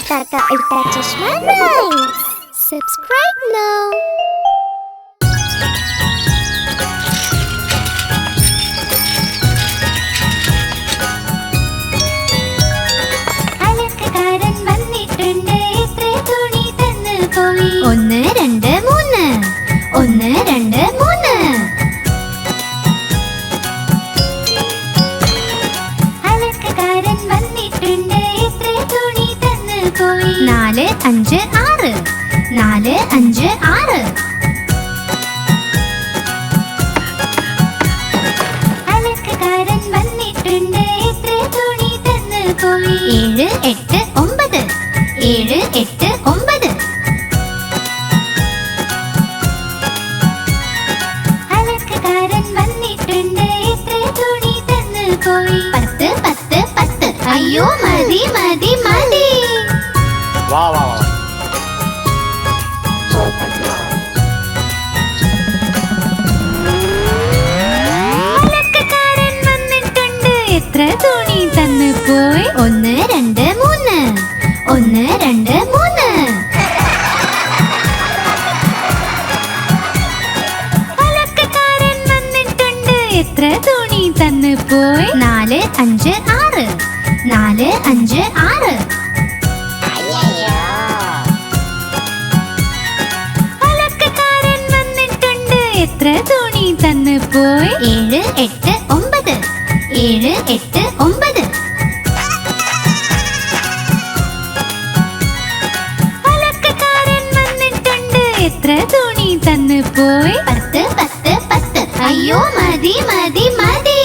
Ultra Chashma Rhymes. Subscribe now. ഒന്ന് രണ്ട് മൂന്ന് ഒന്ന് രണ്ട് മൂന്ന് അലക്കുകാരൻ വന്നിട്ടുണ്ട് എത്ര തുണി തന്നു പോയി നാല് അഞ്ച് ആറ് നാല് അഞ്ച് ആറ് അലക്കുകാരൻ വന്നിട്ടുണ്ട് എത്ര തുണി തന്നു പോയി ഏഴ് എട്ട് ഒമ്പത് ഏഴ് എട്ട് ഒമ്പത് പത്ത് പത്ത് പത്ത് അയ്യോ മതി മതി മതി അലക്കുകാരൻ വന്നിട്ടുണ്ട് എത്ര തുണി തന്നു പോയി ഒന്ന് രണ്ട് മൂന്ന് ഒന്ന് രണ്ട് മൂന്ന് അലക്കുകാരൻ വന്നിട്ടുണ്ട് എത്ര തുണി തന്നു പോയി നാല് അഞ്ച് ആറ് നാല് അഞ്ച് ആറ് അലക്കുകാരൻ വന്നിട്ടുണ്ട് എത്ര തുണി തന്നു പോയി ഏഴ് എട്ട് ഒമ്പത് ഏഴ് എട്ട് ഒമ്പത് അലക്കുകാരൻ വന്നിട്ടുണ്ട് എത്ര തുണി തന്നു പോയി പത്ത് പത്ത് പത്ത് അയ്യോ മതി മതി മതി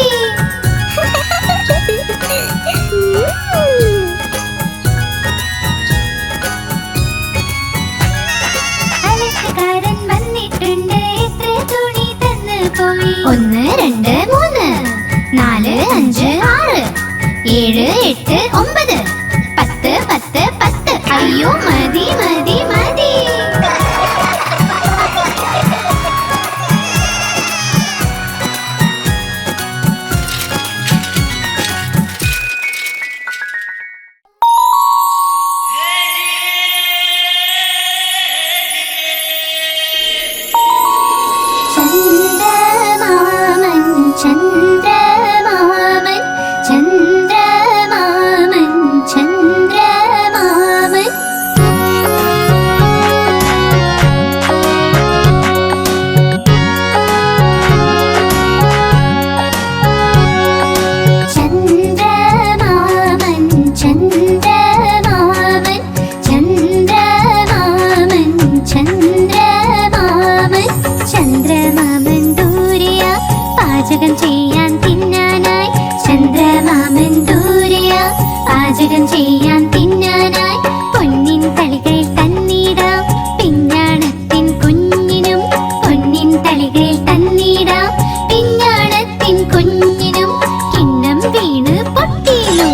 അലക്കുകാരൻ വന്നിട്ടുണ്ട് എത്ര തുണി തന്നു പോയി ഒന്ന് രണ്ട് മൂന്ന് നാല് അഞ്ച് ആറ് ഏഴ് എട്ട് ഒമ്പത് പത്ത് പത്ത് പത്ത് അയ്യോ മതി മതി മതി പാചകം ചെയ്യാൻ തിന്നാനായി ചന്ദ്രമാമൻ ദൂരെയ പാചകം ചെയ്യാൻ തിന്നാനായി പൊന്നിൻ തളികയിൽ തന്നിടാം പിഞ്ഞാണത്തിൻ കുഞ്ഞിനും പൊന്നിൻ തളികയിൽ തന്നിടാം പിഞ്ഞാണത്തിൻ കുഞ്ഞിനും കിണ്ണം വീണ് പൊട്ടിയിലോ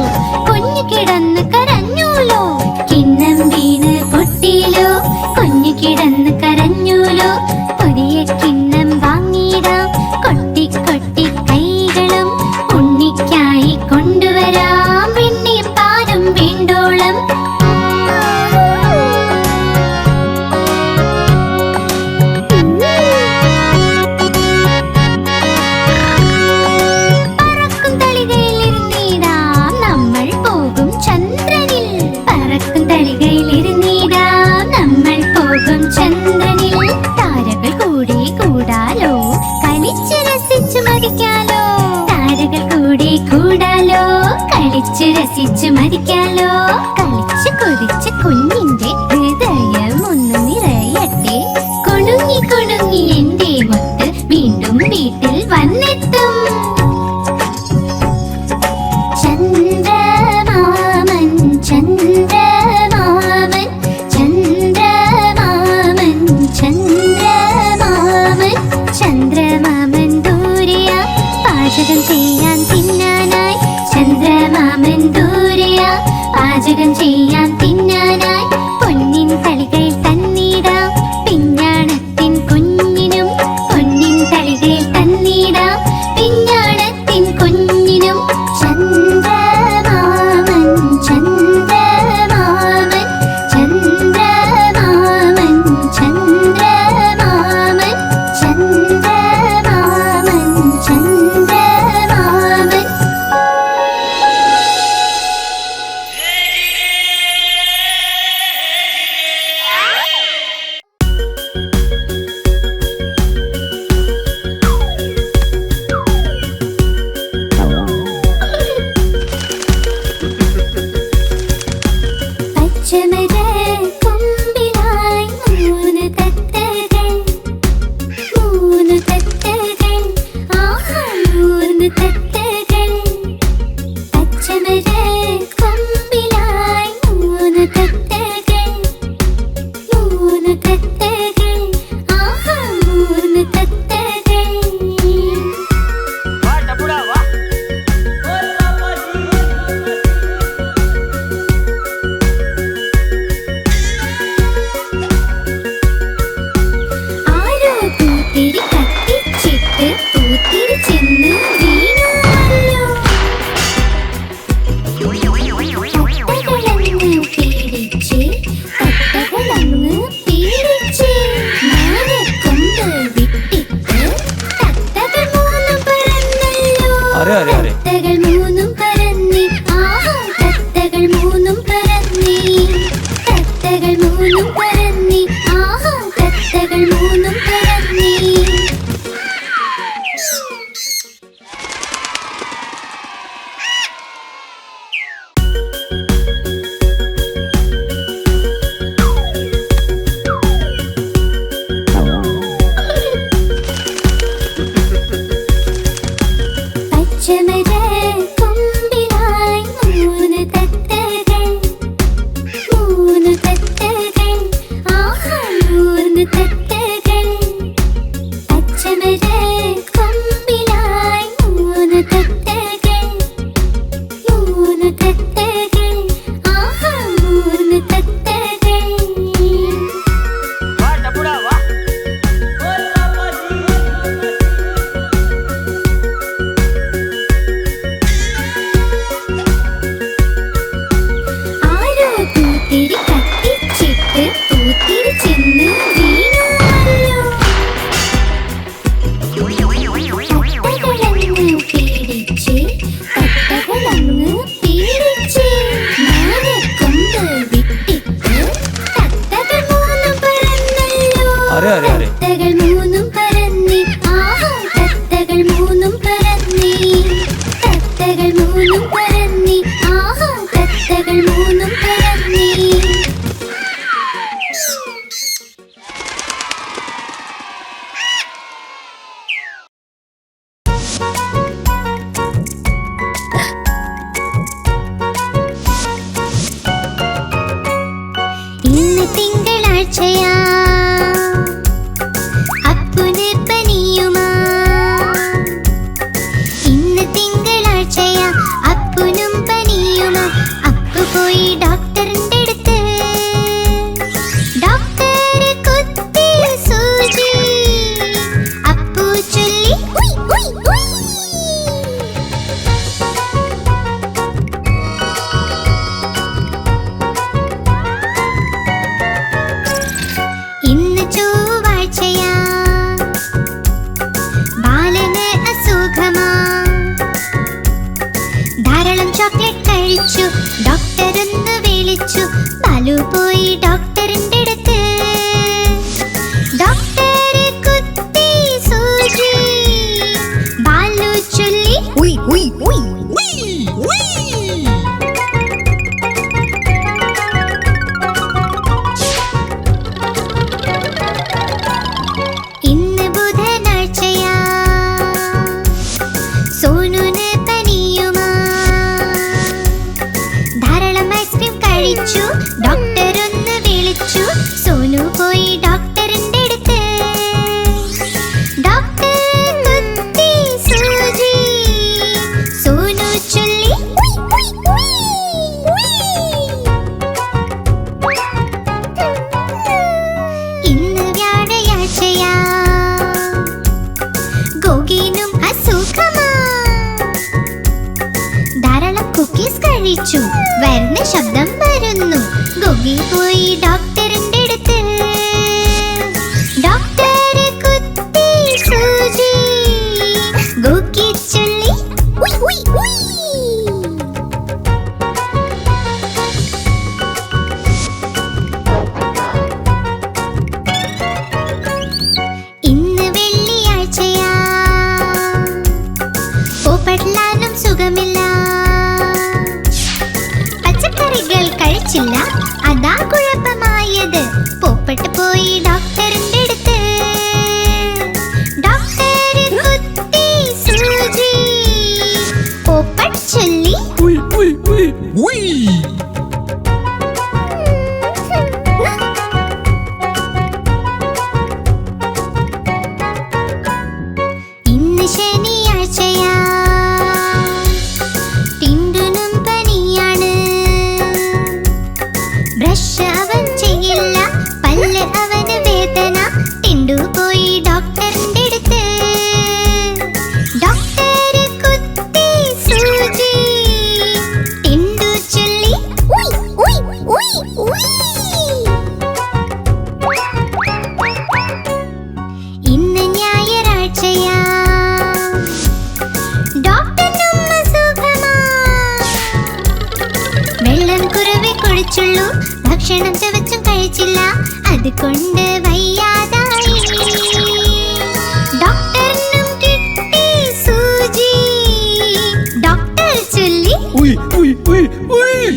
കുഞ്ഞു കിടന്ന് കരഞ്ഞൂലോ കിണ്ണം വീണ് പൊട്ടിയിലോ കുഞ്ഞു കിടന്ന് കരഞ്ഞൂലോ പുതിയ കിണ്ണം വാങ്ങിയിടാം കൊട്ടി കൊട്ടി കൈകളും ഉണ്ണിക്കായി കൊണ്ടുവരാം പിന്നെ പാലും വേണ്ടോളം പറക്കും തളികയിൽ ഇരുന്നിടാം നമ്മൾ പോകും ചന്ദ്രനിൽ പറക്കും തളികയിൽ ഇരുന്നിടാം നമ്മൾ പോകും ചന്ദ്രനിൽ താരകൾ കൂടി കൂടാലോ കളിച്ച് രസിച്ചു മരിക്കാലോ താരകൾ കൂടി കൂടാലോ കളിച്ച് രസിച്ചു മരിക്കാലോ കളിച്ച് കൊതിച്ച് കുഞ്ഞിന്റെ ഹൃദയം ഒന്ന് നിറയട്ടെ കുണുങ്ങി കുണുങ്ങി എന്റെ മുത്ത് വീണ്ടും വീട്ടിൽ വന്നെത്തും ചന്ദ്രമാമൻ ചന്ദ്രമാമൻ ചന്ദ്രമാമൻ ചന്ദ്രമാമൻ ചന്ദ്രമാമൻ ദൂരെയ പാചകം ചെയ്യാൻ തിന്നാനായി ചന്ദ്രമാമൻ ദൂരെയ പാചകം ചെയ്യാൻ തിന്നാനായി പൊന്നിൻ തളികയിൽ തന്നിടാം പിഞ്ഞാണത്തിൻ കുഞ്ഞിനും പൊന്നിൻ തളികയിൽ തന്നിടാം പിഞ്ഞാണത്തിൻ കുഞ്ഞിനും ചന്ദ്രമാമൻ ചന്ദ്രമാമൻ മൂന്നും പറന്നി ആഹാ തത്തകൾ മൂന്നും പറന്നി ഇന്ന് തിങ്കളാഴ്ചയാ അപ്പുന് പനിയുമാ ഇന്ന് തിങ്കളാഴ്ചയാ അപ്പുനും പനിയുമാ അപ്പു പോയി ഡോക്ടറിന്റെ അടുത്ത് ഡോക്ടർ കുത്തി സൂചി അപ്പു ചൊല്ലി ഉയ് ഉയ് ഉയ് ഇന്ന് ചൊവ്വാഴ്ചയാ ബാലന് അസുഖമാ ധാരാളം ചോക്ലേറ്റ് കഴിച്ചു ഡോക്ടർ ഒന്ന് വിളിച്ചു ബാലു പോയി ഡോക്ടറിന്റെ അടുത്ത് ഡോക്ടർ കുത്തി സൂചി ബാലു ചൊല്ലി ഉയ് ഉയ് ഉയ് ഇന്ന് ബുധനാഴ്ചയാ സോനുന് പനിയുമാ ധാരാളം ഐസ്ക്രീം കഴിച്ചു ഡോക്ടർ ഒന്ന് വിളിച്ചു സോനു പോയി ഡോക്ടറിന്റെ അടുത്ത് ഡോക്ടർ കുത്തി സൂചി സോനു ചൊല്ലി ഉയ് ഉയ് ഉയ് ഇന്ന് വ്യാഴാഴ്ചയാ ഗോഗിനും അസുഖമാ ധാരാളം കുക്കീസ് കഴിച്ചു വരുന്ന ശബ്ദം വരുന്നു ഗോഗി പോയി ഡോക്ടറിന്റെ അടുത്ത് ഡോക്ടർ കുത്തി സൂചി ഗോഗി ചൊല്ലി ഉയ് ഉയ് ഉയ് ഇന്ന് വെള്ളിയാഴ്ചയാ പോപ്പട്ലാനും സുഖമില്ല പച്ചക്കറികൾ കഴിച്ചില്ല അതാ കുഴപ്പമായത് പോപ്പട്ട് പോയി ഡോക്ടറിന്റെ അടുത്ത് ഡോക്ടർ കുത്തി സൂചി പോപ്പട്ട് ചൊല്ലി ഉയ് ഉയ് ഉയ് ഉയ് ഇന്ന് ശനിയാഴ്ചയാ ടിൻഡുനും പനിയാണ് ബ്രഷ് അവൻ ചെയ്യില്ല പല്ല് അവന് വേദന ടിൻഡു പോയി ഡോക്ടറിന്റെ അടുത്ത് ഡോക്ടർ കുത്തി സൂചി ടിൻഡു ചൊല്ലി ഉയ് ഉയ് ഉയ് ഉയ് ഇന്ന് ഞായറാഴ്ചയാ ഡോക്ടറിനും അസുഖമാ വെള്ളം കുറവേ കുടിച്ചുള്ളൂ ഭക്ഷണം ചവച്ചും കഴിച്ചില്ല അതുകൊണ്ട് വയ്യാതായി ഡോക്ടറിനും കിട്ടി സൂചി ഡോക്ടർ ചൊല്ലി ഉയ് ഉയ് ഉയ് ഉയ്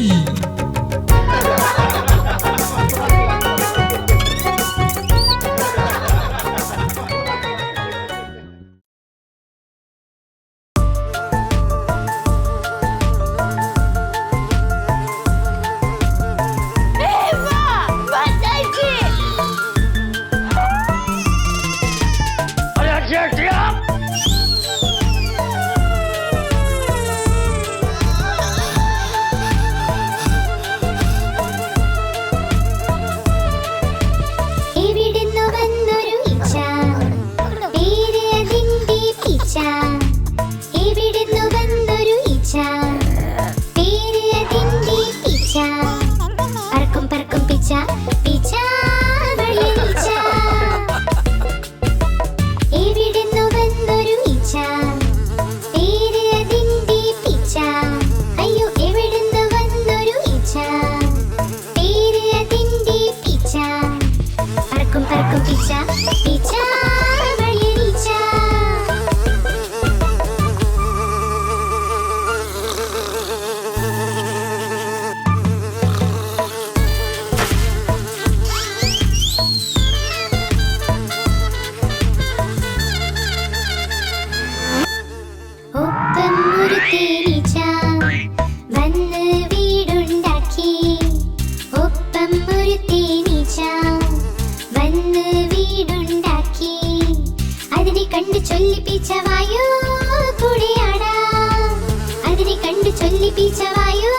രണ്ട് ചൊല്ലി പീച്ചവായു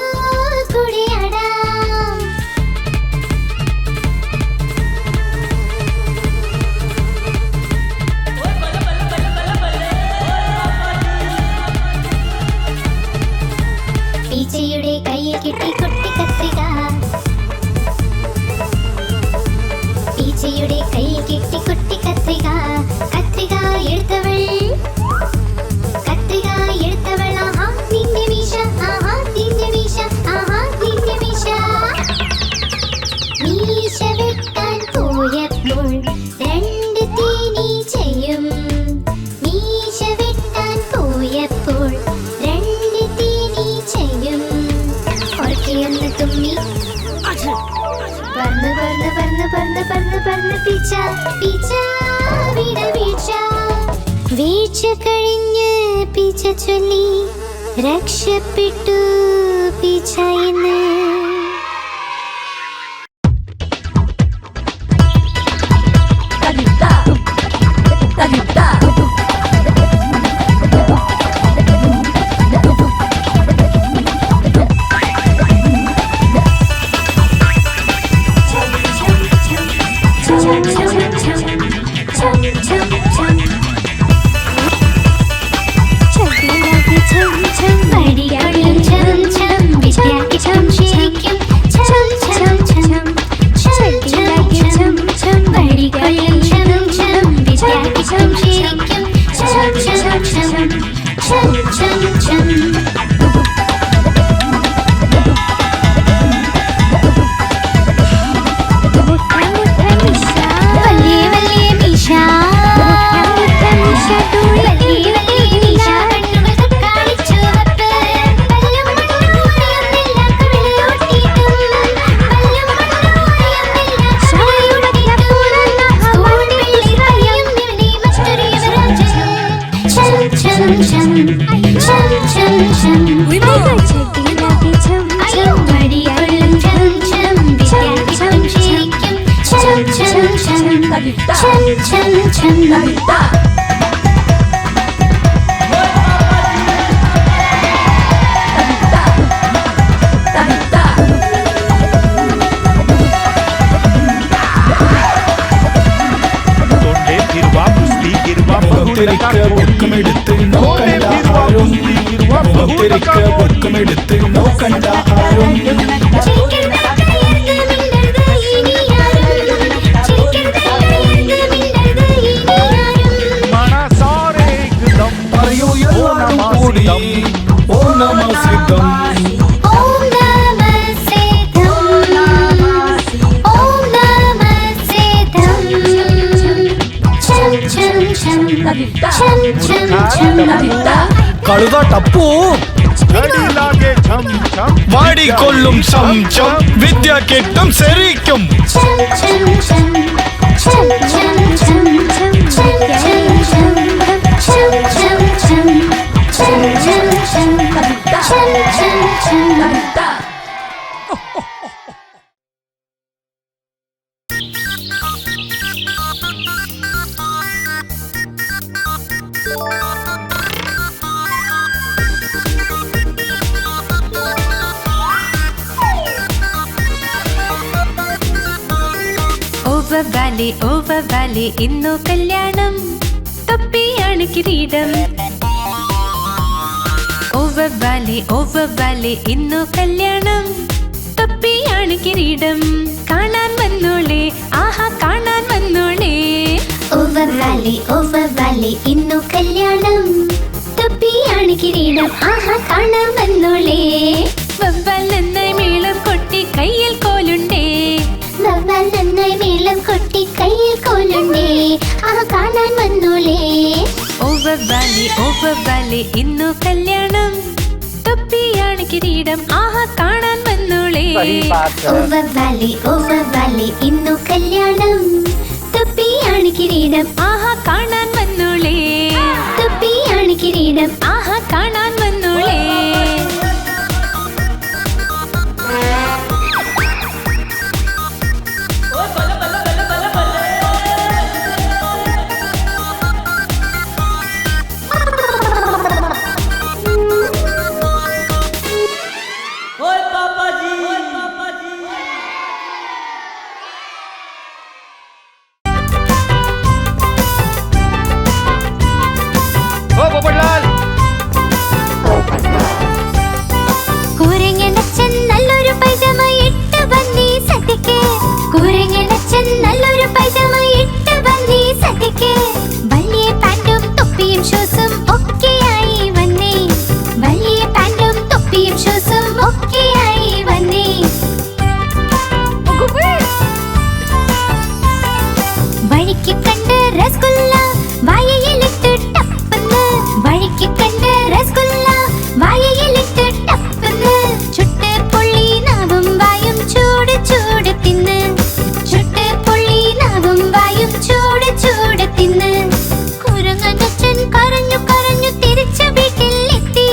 കൂടിയാടാം. പീച്ചയുടെ കയ്യിൽ കിട്ടി കുട്ടി കത്രിക. പീച്ചയുടെ കയ്യിൽ കിട്ടി കുട്ടി കത്രിക. കത്രിക എടുത്തവൾ ആഹാ നിന്റെ മീശ, ആഹാ നിന്റെ മീശ, ആഹാ നിന്റെ മീശ. മീശ വെട്ടാൻ പോയപ്പോൾ രണ്ട് തേനീച്ചയും. മീശ വെട്ടാൻ പോയപ്പോൾ രണ്ട് തേനീച്ചയും. ഓർക്കിയൊന്ന് തുമ്മി പറന്ന് പറന്ന് പറന്ന് പറന്ന് പറന്ന് പറന്ന് പീച്ച പീച്ച വീണ വീഴ്ച. വീഴ്ച കഴിഞ്ഞ് പീച്ച ചൊല്ലി രക്ഷപ്പെട്ടു പീച്ച എന്ന്. കഴുത ടപ്പു വാടിക്കൊള്ളും സംശം വിദ്യ കെട്ടും ശരിക്കും. ഓവർ വാലി ഇന്നു കല്യാണം, തൊപ്പിയാണ് കിരീടം. ഓവർ വാലി ഇന്നു കല്യാണം, തൊപ്പിയാണ് കിരീടം. കാണാൻ വന്നോളേ, ആഹാ കാണാൻ വന്നോളേ. ഓവർ വാലി ഇന്നു കല്യാണം, തൊപ്പിയാണ് കിരീടം. ആഹാ കാണാൻ വന്നോളേ. വവ്വാൽ നന്നായി മേളം കൊട്ടി കയ്യിൽ കോലുണ്ടേ. വവ്വാൽ നന്നായി മേളം കൊട്ടി കയ്യിൽ കോലുണ്ടേ. ആഹാ കാണാൻ വന്നോളേ. ഓവർ വാലി ഇന്നു കല്യാണം, തൊപ്പിയാണ് കിരീടം. ആഹാ കാണാൻ വന്നോളേ. ഓവർ വാലി ഇന്നു കല്യാണം, തൊപ്പിയാണ് കിരീടം. ആഹാ കാണാൻ വന്നോളേ. തൊപ്പിയാണ് കിരീടം. ആഹാ കാണാൻ വന്നോളേ. ഷൂസും ഒക്കെയായി വന്നേ. വഴിക്ക് കണ്ട് രസഗുല്ല വായയിലിട്ട് ടപ്പന്ന്. വഴിക്ക് കണ്ട് രസഗുല്ല വായയിലിട്ട് ടപ്പന്ന്. ചുട്ട് പൊള്ളി നാവും വായും ചൂട് ചൂട് തിന്ന്. ചുട്ട് പൊള്ളി നാവും വായും ചൂട് ചൂട് തിന്ന്. കുരങ്ങനച്ഛൻ കരഞ്ഞു കരഞ്ഞു തിരിച്ചു വീട്ടിൽ എത്തി.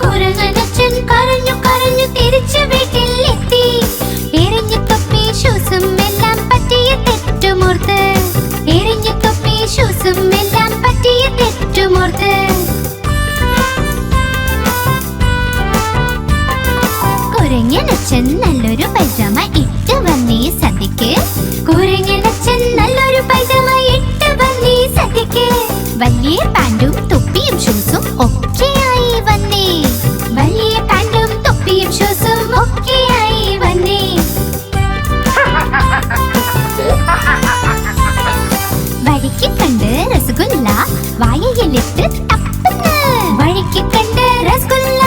കുരങ്ങനച്ഛൻ കരഞ്ഞു കരഞ്ഞു തിരിച്ചു വീട്ടിൽ എത്തി. എറിഞ്ഞു തൊപ്പി ഷൂസും എല്ലാം പറ്റിയ തെറ്റുമോർത്ത്. എറിഞ്ഞു തൊപ്പി ഷൂസും എല്ലാം പറ്റിയ തെറ്റുമോർത്ത്. കുരങ്ങനച്ഛൻ നല്ലൊരു പൈജാമ ഇട്ട് വന്നീ സദ്യക്ക്. കുരങ്ങനച്ഛൻ നല്ലൊരു പൈജാമ ഇട്ട് വന്നീ സദ്യക്ക്. വലിയ പാൻറ്റും തൊപ്പിയും ഷൂസും ഒക്കെയായി വന്നേ. വലിയ പാൻറ്റും തൊപ്പിയും ഷൂസും ഒക്കെയായി വന്നേ. വഴിക്ക് കണ്ട് രസഗുല്ല വായയിലിട്ട് ടപ്പന്ന്. വഴിക്ക് കണ്ട് രസഗുല്ല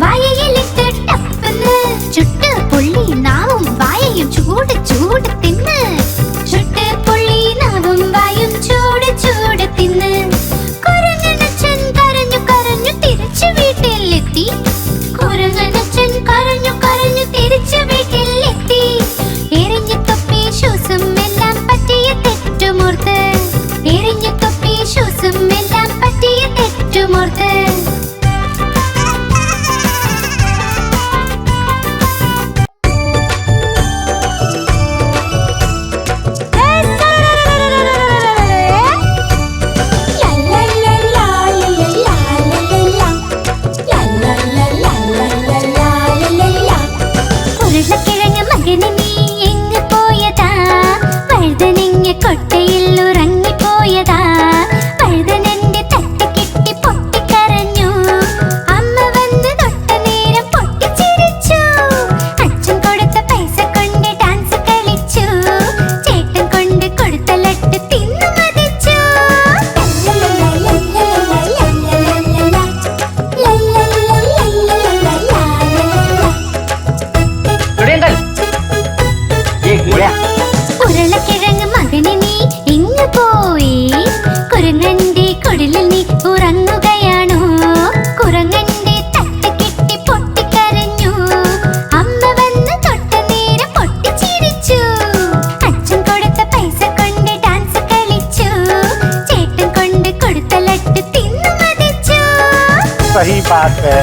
വായയിലിട്ട് ടപ്പന്ന്. ചുട്ട് പൊള്ളി നാവും വായയും ചൂട് ചൂട് തിന്ന്. ചുട്ട് പൊള്ളി നാവും വായും ചൂട് ചൂട് തിന്ന്. കുരങ്ങനച്ഛൻ കരഞ്ഞു കരഞ്ഞു തിരിച്ചു വീട്ടിലെത്തി. കുരങ്ങനച്ഛൻ കരഞ്ഞു കരഞ്ഞു തിരിച്ചു വീട്ടിലെത്തി. എറിഞ്ഞു തൊപ്പി ഷൂസും എല്ലാം പറ്റിയ തെറ്റുമോർത്ത്. എറിഞ്ഞു തൊപ്പി ഷൂസും എല്ലാം പറ്റിയ തെറ്റുമോർത്ത്. ഉരുളക്കിഴങ്ങ് മകന് നീ എങ്ങ് പോയതാ? വഴുതനങ്ങ കൊട്ടയിൽ ഉറങ്ങിപ്പോയതാ. വഴുതനന്റെ തട്ട് കിട്ടി പൊട്ടിക്കരഞ്ഞു. അമ്മ വന്ന് തൊട്ട നേരം പൊട്ടിച്ചിരിച്ചു. അച്ഛൻ കൊടുത്ത പൈസ കൊണ്ട് ഡാൻസ് കളിച്ചു. ചേട്ടൻ കൊണ്ട് കൊടുത്ത ലട്ട് തിന്നു മതിച്ചു. ഉരുളക്കിഴങ്ങ് മകന് നീ എങ്ങ് പോയി? കുരങ്ങന്റെ കുടിലിൽ നീ ഉറങ്ങുകയാണോ? കുരങ്ങന്റെ തട്ട് കിട്ടി പൊട്ടിക്കരഞ്ഞു. അമ്മ വന്ന് തൊട്ട നേരം പൊട്ടിച്ചിരിച്ചു. അച്ഛൻ കൊടുത്ത പൈസ കൊണ്ട് ഡാൻസ് കളിച്ചു. ചേട്ടൻ കൊണ്ട് കൊടുത്ത ലട്ട് തിന്നു മതിച്ചു. सही बात है।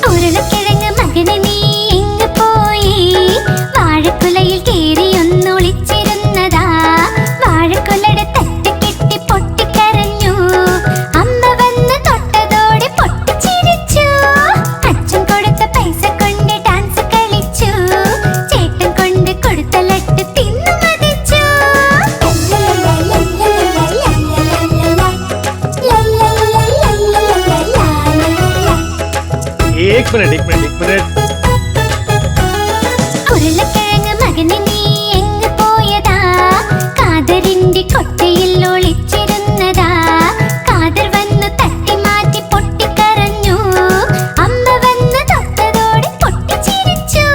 ഉരുളക്കിഴങ്ങ് മകന് നീ എങ്ങ് പോയി? വാഴക്കുലയിൽ കേറി ഒന്നൊളിച്ചിരുന്നതാ. വാഴക്കുലയുടെ തട്ട് കിട്ടി പൊട്ടിക്കരഞ്ഞു. അമ്മ വന്ന് തൊട്ടതോടെ പൊട്ടിച്ചിരിച്ചു. അച്ഛൻ കൊടുത്ത പൈസ കൊണ്ട് ഡാൻസ് കളിച്ചു. ചേട്ടൻ കൊണ്ട് കൊടുത്ത ലട്ട് തിന്നു മതിച്ചു. एक मिनट ഉരുളക്കിഴങ്ങ് മകന് നീ എങ്ങ് പോയതാ? കാതറിന്റെ കൊട്ടയിൽ ഒളിച്ചിരുന്നതാ. കാതർ വന്ന് തട്ടി മാറ്റി പൊട്ടിക്കരഞ്ഞു. അമ്മ വന്ന് തൊട്ടതോടെ പൊട്ടിച്ചിരിച്ചു.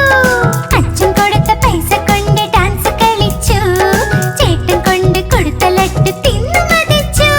അച്ഛൻ കൊടുത്ത പൈസ കൊണ്ട് ഡാൻസ് കളിച്ചു. ചേട്ടൻ കൊണ്ട് കൊടുത്ത ലട്ട് തിന്നു മതിച്ചു.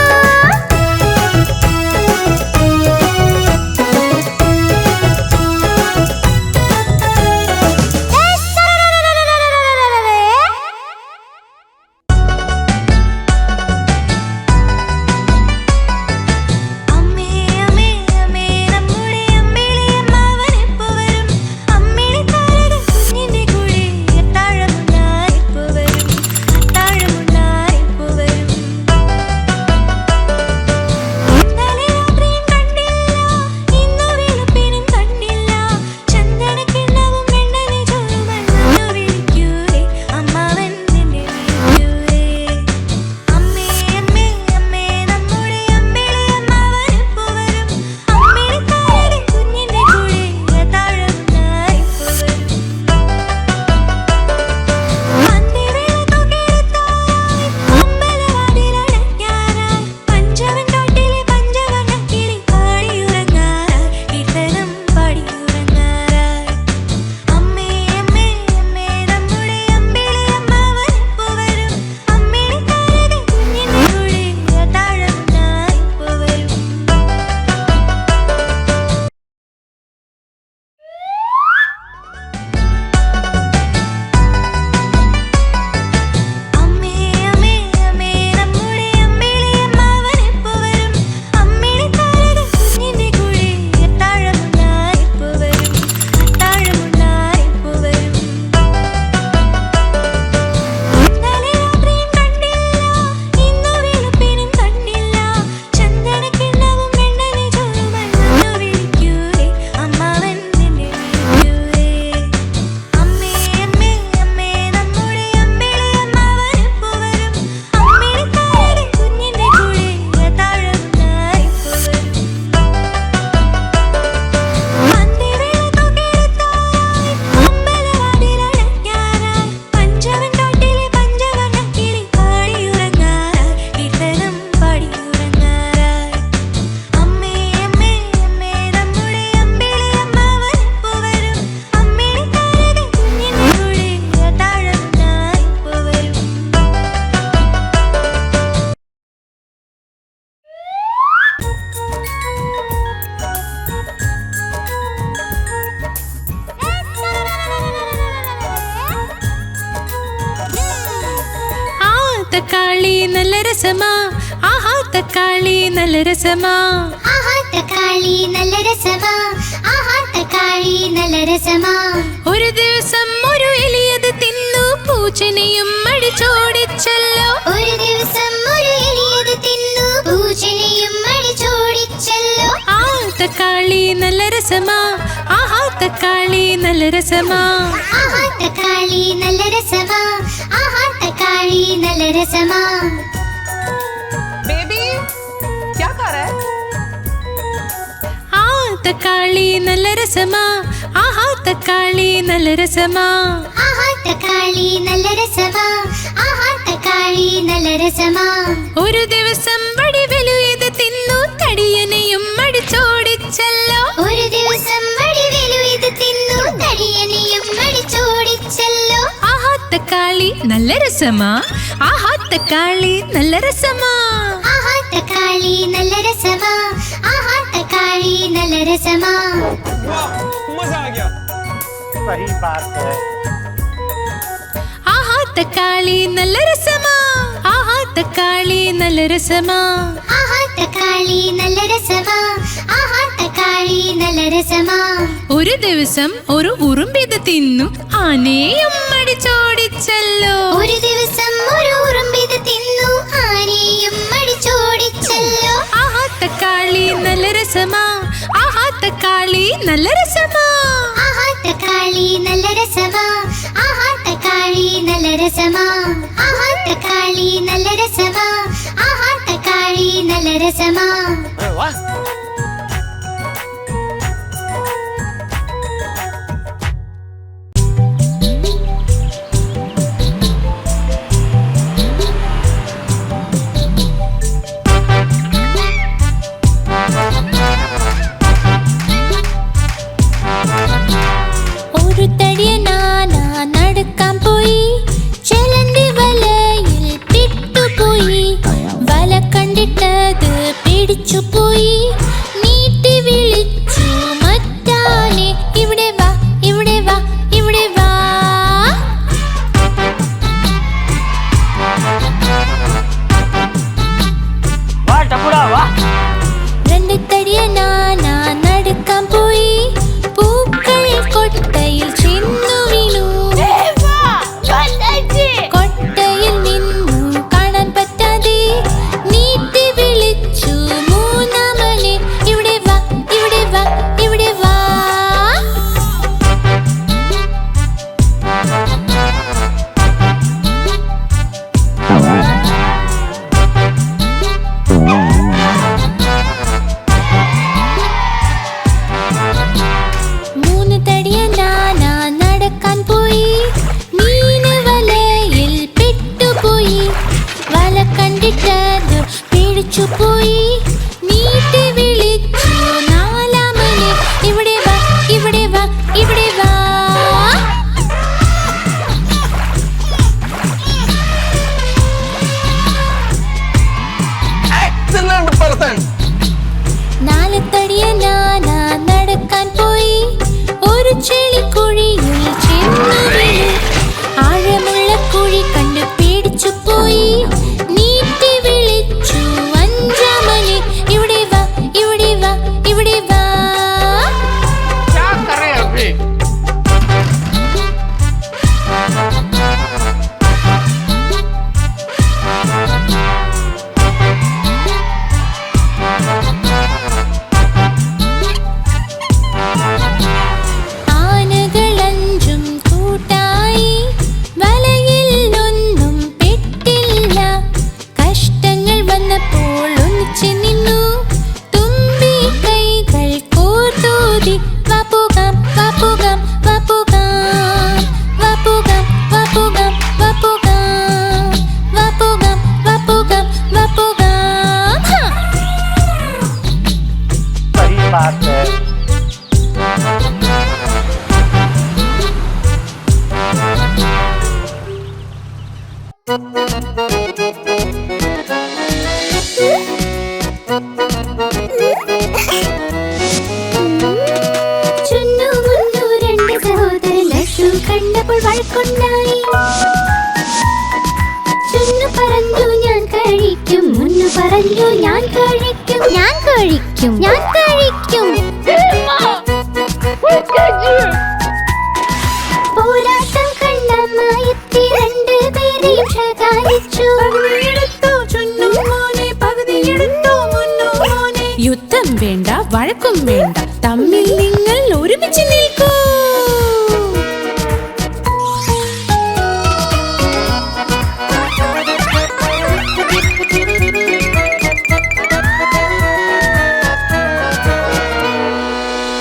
തക്കാളി നല്ല രസമാ, ആഹാ തക്കാളി നല്ല രസമാ. ആഹാ തക്കാളി നല്ല രസമാ, ആഹാ തക്കാളി നല്ല രസമാ. ഒരു ദിവസം ഒരു എലിയത് തിന്നു പൂച്ചനെയും അടിച്ചോടിച്ചല്ലോ. ഒരു ദിവസം ഒരു എലിയത് തിന്നു പൂച്ചനെയും അടിച്ചോടിച്ചല്ലോ. ആ തക്കാളി നല്ല രസമാ, ആഹാ തക്കാളി നല്ല രസമാ. ആഹാ തക്കാളി നല്ല രസമാ, ആഹാ തക്കാളി നല്ല രസമാ. बेबी क्या कर रहा है? ആ തക്കാളി നല്ല രസമാ, ആഹാ തക്കാളി നല്ല രസമാ. ആഹാ തക്കാളി നല്ല രസമാ, ആഹാ തക്കാളി നല്ല രസമാ. ഒരു ദിവസം വടിവെലുയത് തിന്നു തടിയനെയും അടിച്ചോടിച്ചല്ലോ. ഒരു ദിവസം വടിവേലു ഇത് തിന്നു തടിയനെയും അടിച്ചോടിച്ചല്ലോ. ആഹാ തക്കാളി നല്ല രസമാ, ആഹാ തക്കാളി നല്ല രസമാ. ആഹാ തക്കാളി നല്ല രസമാ, ആഹാ തക്കാളി നല്ല രസമാ. मजा आ गया सही बात है ആഹാ തക്കാളി നല്ല രസമാ, ആഹാ തക്കാളി നല്ല രസമാ. ആഹാ തക്കാളി നല്ല രസമാ, ആഹാ തക്കാളി നല്ല രസമാ. ഒരു ദിവസം ഒരു ഉറുമ്പിത് തിന്നു ആനയും അടിച്ചോടിച്ചല്ലോ. ഒരു ദിവസം ഒരു ഉറുമ്പിത് തിന്നു ആനയും അടിച്ചോടിച്ചല്ലോ. ആഹാ തക്കാളി നല്ല രസമാ, ആഹാ തക്കാളി നല്ല രസമാ. ആഹാ തക്കാളി നല്ല രസമാ, ആഹാ തക്കാളി നല്ല രസമാ. ആഹാ തക്കാളി നല്ല രസമാ, ആഹാ തക്കാളി നല്ല രസമാ. वाह ഒരു തടിയനാന നടക്കാൻ പോയി, ചെലന്തി വലയിൽ പെട്ടുപോയി. വല കണ്ടിട്ടത് പിടിച്ചുപോയി, നീട്ടി വിളിച്ചു മറ്റാനെ, ഇവിടെ വാ ഇവിടെ വാ ഇവിടെ വാ. वाह टपुड़ा वाह രണ്ട് തടിയനാന നടക്കാൻ പോയി, പൂക്കൾ കൊട്ടയിൽ ചെന്നു വീണു. കൊട്ടയിൽ നിന്നു കാണാൻ പറ്റാതെ നീട്ടി വിളിച്ചു മൂന്നാമനെ, ഇവിടെ വാ ഇവിടെ വാ ഇവിടെ വാ. മൂന്ന് തടിയനാന നടക്കാൻ പോയി, മീന് വലയിൽ പെട്ടുപോയി. വല കണ്ടിട്ടത് പിടിച്ചുപോയി, നീട്ടി വിളിച്ചു നാലാമനെ, ഇവിടെ വാ ഇവിടെ വാ ഇവിടെ വാ. एक्सीलेंट पर्सन നാല് തടിയനാന നടക്കാൻ പോയി, ഒരു ചെളിക്കുഴിയിൽ ചെന്നു വീണു. ആഴമുള്ള കുഴി കണ്ട് പേടിച്ചുപോയി, നീട്ടി വിളിച്ചു അഞ്ചാമനെ, ഇവിടെ വാ ഇവിടെ വാ ഇവിടെ വാ. क्या कर रहे हैं अभी ആനകളഞ്ചും കൂട്ടായി, വലയിൽ ഒന്നും പെട്ടില്ല. കഷ്ടങ്ങൾ വന്നപ്പോൾ ഒന്നിച്ച് നിന്നു, തുമ്പി കൈകൾ കോർത്തൂതി. വപ്പുകാം വപ്പുകാം വപ്പുകാം വപ്പുകാം വപ്പുകാം വപ്പുകാം വപ്പുകാം വപ്പുകാം വപ്പുകാം. ഹാ. सही बात है ചുന്നു മുന്നു രണ്ട് സഹോദരൻ ലഡ്ഡു കണ്ടപ്പോൾ വഴക്കുണ്ടായി. ചുന്നു ചുന്നു പറഞ്ഞു ഞാൻ കഴിക്കും, മുന്നു പറഞ്ഞു ഞാൻ കഴിക്കും, ഞാൻ കഴിക്കും, ഞാൻ കഴിക്കും. പോരാട്ടം കണ്ടമായെത്തി രണ്ടുപേരെയും ശകാരിച്ചു. യുദ്ധം വേണ്ട, വഴക്കും വേണ്ട, തമ്മിൽ നിങ്ങൾ ഒരുമിച്ച് നിൽക്കൂ.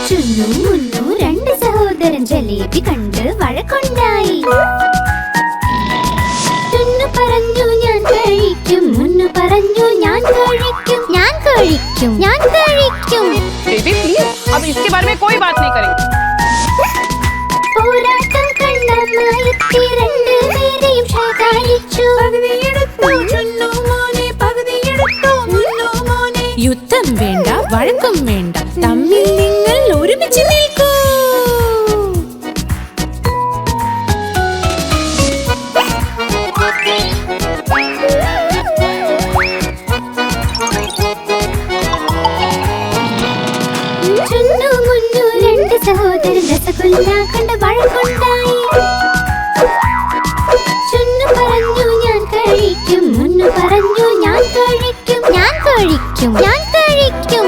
ചുന്നു മുന്നു രണ്ട് സഹോദരൻ ജലേബി കണ്ട് വഴക്കുണ്ടായി. ചുന്നു പറഞ്ഞു ഞാൻ കഴിക്കും, മുന്നു പറഞ്ഞു ഞാൻ കഴിക്കും, ഞാൻ കഴിക്കും, ഞാൻ കഴിക്കും. बेबी प्लीज, अब इसके बारे में कोई बात नहीं करेंगे. പോരാട്ടം കണ്ടമായെത്തി രണ്ടുപേരെയും ശകാരിച്ചു. യുദ്ധം വേണ്ട, വഴക്കും വേണ്ട, തമ്മിൽ നിങ്ങൾ ഒരുമിച്ച് നിൽക്കൂ. ചുന്നു മുന്നു രണ്ട് സഹോദരൻ രസഗുല്ല കണ്ട് വഴക്കുണ്ടായി. ചുന്നു പറഞ്ഞു ഞാൻ കഴിക്കും, മുന്നു പറഞ്ഞു ഞാൻ കഴിക്കും, ഞാൻ കഴിക്കും, ഞാൻ കഴിക്കും.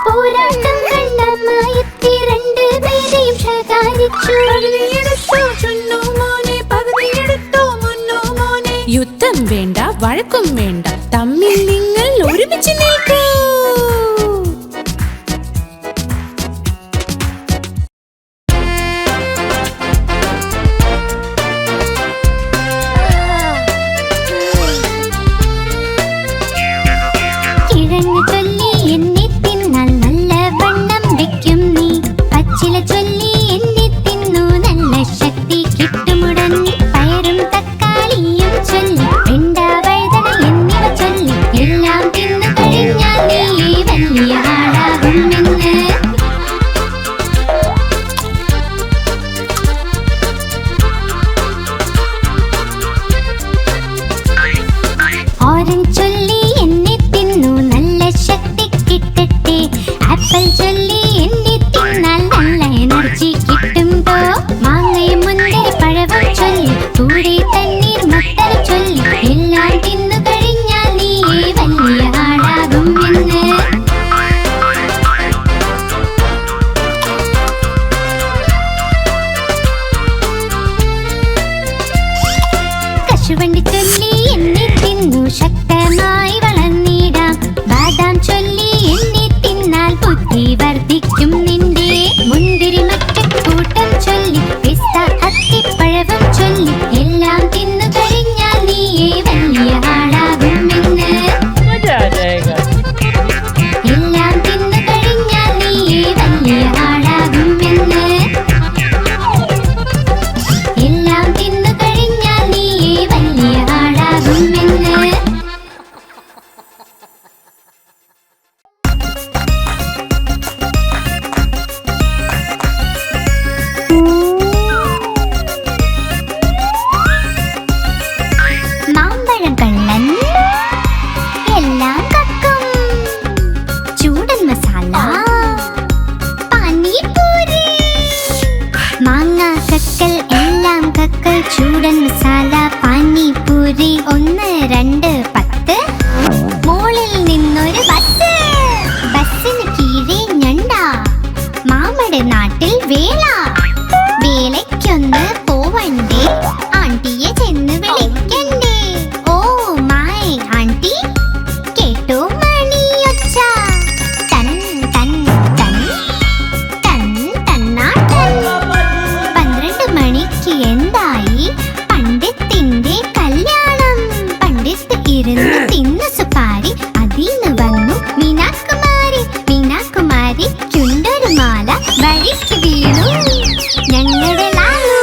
പോരാട്ടം കണ്ടമായെത്തി രണ്ടുപേരെയും ശകാരിച്ചു. യുദ്ധം വേണ്ട, വഴക്കും വേണ്ട, തമ്മിൽ നിങ്ങൾ ഒരുമിച്ച് നിൽക്കൂ. കിഴങ്ങ് ചൊല്ലി എന്നെ തിന്നാൽ നല്ല വണ്ണം വെക്കും നീ. പച്ചില ചൊല്ലി എന്നെ തിന്നു നല്ല ശക്തി കിട്ടുമുടങ്ങി. പയറും തക്കാളിയും ചൊല്ലി വെണ്ട വഴുതന എന്നിവ ചൊല്ലി എല്ലാം തിന്നു കഴിഞ്ഞാൽ നീ വലിയ ആളാകുമെന്ന്. ഓറഞ്ച് ചൊല്ലി എന്നെ തിന്നു നല്ല ശക്തി കിട്ടട്ടെ. ആപ്പിൾ ചൊല്ലി എന്നെ തിന്നാൽ നല്ല എനർജി കിട്ടും ട്ടോ. മാങ്ങയും മുന്തിരി പഴവും ചൊല്ലി കൂടെ തണ്ണീർ മത്തല ചൊല്ലി എല്ലാം തിന്നു കഴിഞ്ഞാൽ നീ വലിയ ആളാകുമെന്ന്. കശുവണ്ടി ചൊല്ലി എന്നെ തിന്നു ശക്തമായി വളർന്നിടാം. ബാദാം ചൊല്ലി എന്നെ തിന്നാൽ ബുദ്ധി വർദ്ധിക്കും നിന്റെ. മുന്തിരി മറ്റക്കൂട്ടം ചൊല്ലി പിസ്ത അത്തിപ്പഴവും ചൊല്ലി എല്ലാം തിന്നു കഴിഞ്ഞാൽ നീ വലിയ ആളാകുമെന്ന്. എല്ലാം തിന്നു കഴിഞ്ഞാൽ നീ വലിയ ആളാകുമെന്ന്. എല്ലാം തിന്നു കഴിഞ്ഞാൽ നീ വലിയ ആളാകുമെന്ന്. മാമ്പഴം കള്ളൻ എല്ലാം കക്കും. ചൂടൻ മസാല പാനിപൂരി. മാങ്ങ കക്കൽ എല്ലാം കക്കൽ. ചൂടൻ മസാല പാനിപൂരി. 1 2 10. മോളിൽ നിന്നൊരു ബസ്. ബസ്സിന് കീഴെ ഞണ്ട. മാമയുടെ നാട്ടിൽ വേല. വേലയ്ക്കൊന്ന് പോവണ്ടേ, ആണ്ടിയെ ചെന്ന് വിളിക്കണ്ടേ. ഓ മൈ ആണ്ടി കേട്ടോ മണിയൊച്ച. തൻ തൻ തൻ തൻ തന്നാട്ടൻ. 12 മണിക്ക് എന്തായി പണ്ഡിത്തിന്റെ കല്യാണം. പണ്ഡിത്ത് ഇരുന്ന് തിന്നു സുപാരി. അതിന്ന് വന്നു മീനാകുമാരി. മീനാകുമാരിക്കുണ്ടൊരു മാല വഴിക്ക് വീണു ഞങ്ങളുടെ ലാലു.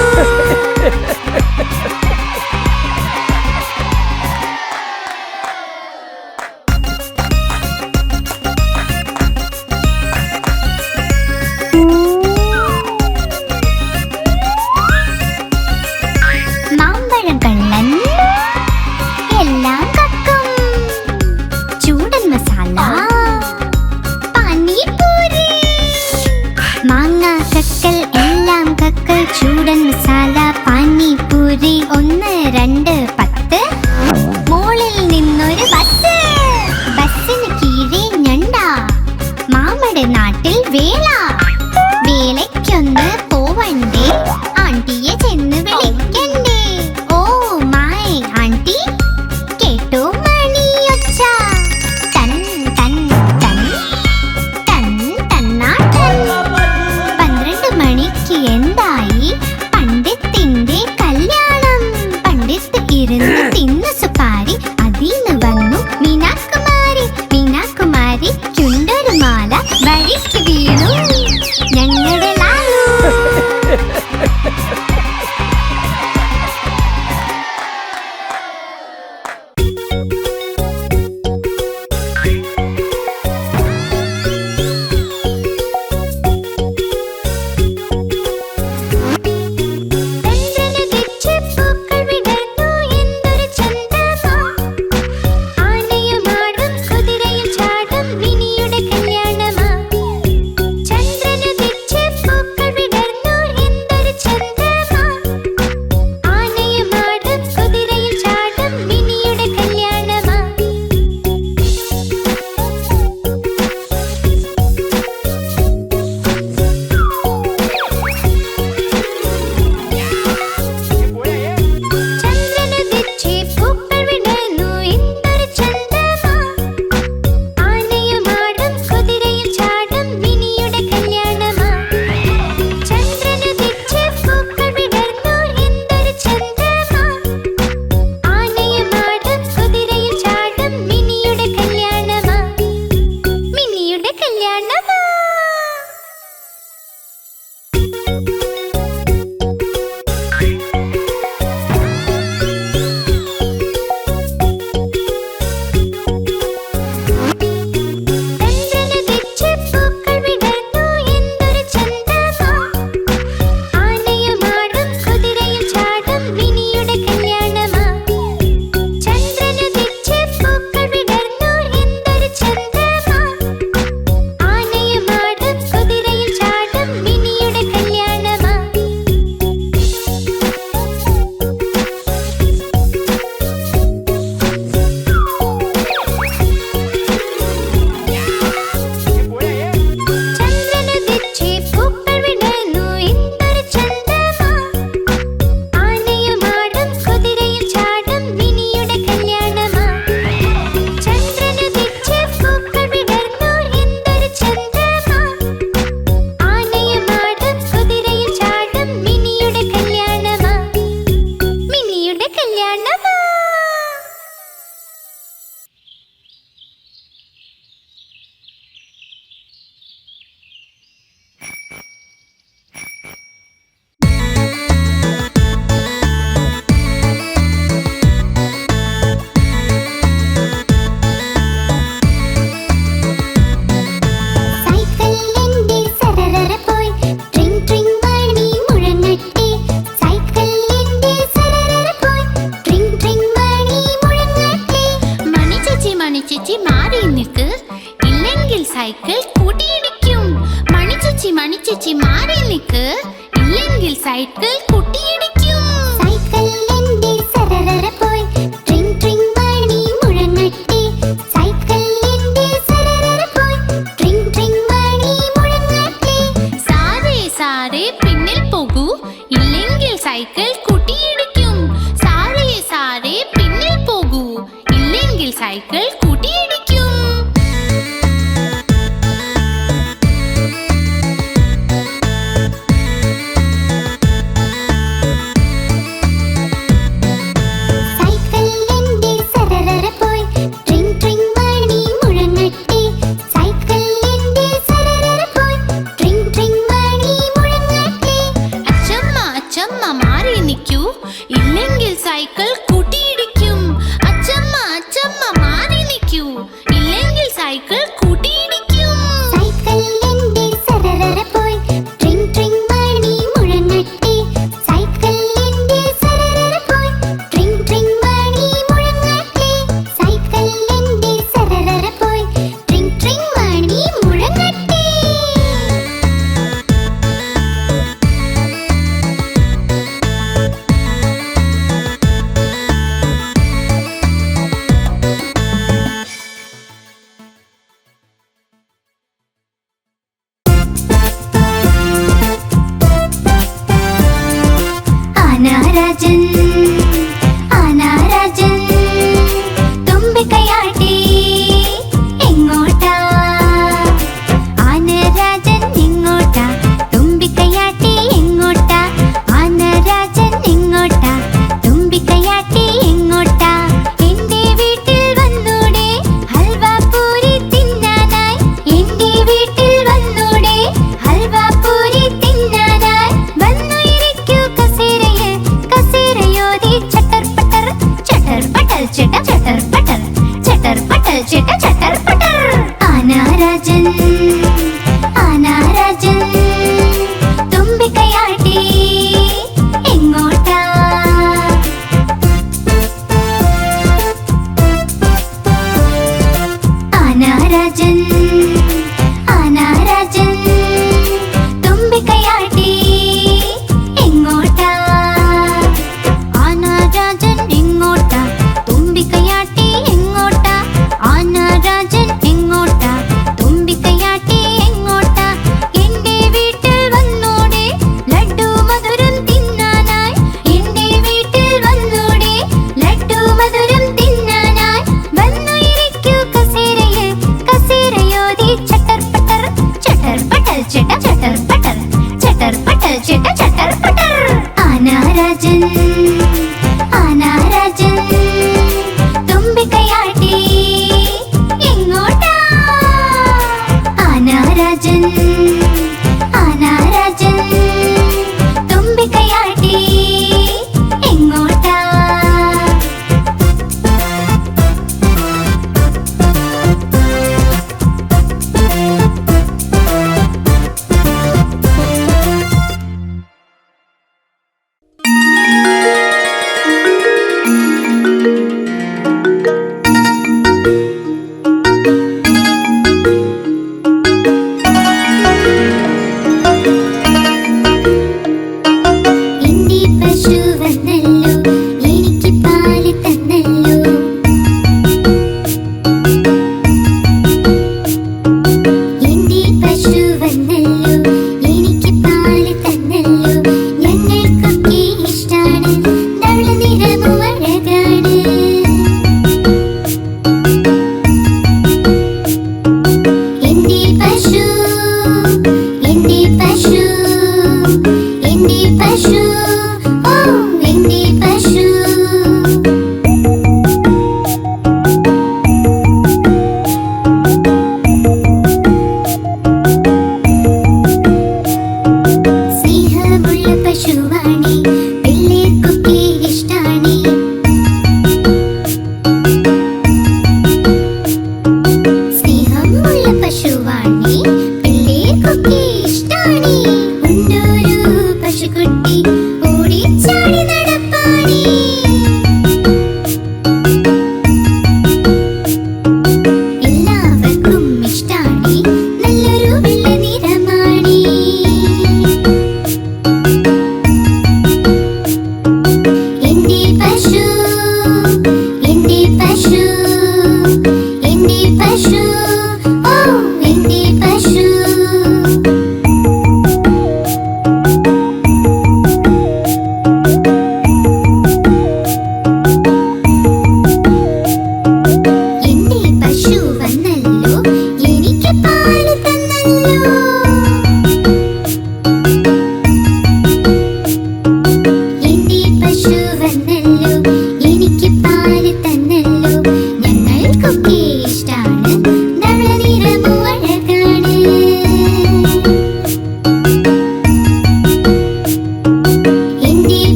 സൈക്കിൾ കൂട്ടിയിടിക്കും. മണിച്ചേച്ചി മണിച്ചേച്ചി മാറി നിക്ക്, ഇല്ലെങ്കിൽ സൈക്കിൾ കൂട്ടിയിടിക്കും. സൈക്കിൾ എന്റെ സരസര പോയി ട്രിങ് ട്രിങ് മണി മുഴങ്ങട്ടെ. സൈക്കിൾ എന്റെ സരസര പോയി ട്രിങ് ട്രിങ് മണി മുഴങ്ങട്ടെ. സാരേ സാരേ പിന്നിൽ പോകൂ, ഇല്ലെങ്കിൽ സൈക്കിൾ കൂട്ടിയിടിക്കും. സാരേ സാരേ പിന്നിൽ പോകൂ, ഇല്ലെങ്കിൽ സൈക്കിൾ കൂട്ടിയിടിക്കും. സൈക്കിൾ എന്റെ സരസര പോയി ട്രിങ് ട്രിങ് മണി മുഴങ്ങട്ടെ. സൈക്കിൾ എന്റെ സരസര പോയി ട്രിങ് ട്രിങ് മണി മുഴങ്ങട്ടെ. അച്ചമ്മ അച്ചമ്മ മാറി നിൽക്കൂ, ഇല്ലെങ്കിൽ സൈക്കിൾ കൂട്ടിയിടിക്കും. അച്ചമ്മ അച്ചമ്മ മാറി നിൽക്കൂ, ഇല്ലെങ്കിൽ സൈക്കിൾ കൂട്ടിയിടിക്കും. സൈക്കിൾ എന്റെ സരസര പോയി ട്രിങ് ട്രിങ് മണി മുഴങ്ങട്ടെ. സൈക്കിൾ എന്റെ സരസര പോയി ട്രിങ് ട്രിങ് മണി മുഴങ്ങട്ടെ. സൈക്കിൾ എന്റെ സരസര പോയി ട്രിങ് ട്രിങ് മണി മുഴങ്ങട്ടെ. ആനാരാജൻ ആനാരാജൻ തുമ്പിക്കൈയാട്ടി എങ്ങോട്ടാ? ആനരാജൻ എങ്ങോട്ടാ? തുമ്പിക്കൈയാട്ടി എങ്ങോട്ടാ? ആനരാജൻ എങ്ങോട്ടാ? തുമ്പിക്കൈയാട്ടി എങ്ങോട്ടാ? എന്റെ വീട്ടിൽ വന്നൂടെ ഹൽവാപൂരി തിന്നാനായി. എന്റെ വീട്ടിൽ വന്നൂടെ ഹൽവാപൂരി തിന്നാനായി. വന്നു ഇരിക്കൂ കസേരയിൽ, കസേരയോരം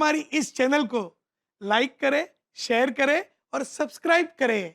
हमारी इस चैनल को लाइक करें, शेयर करें और सब्सक्राइब करें।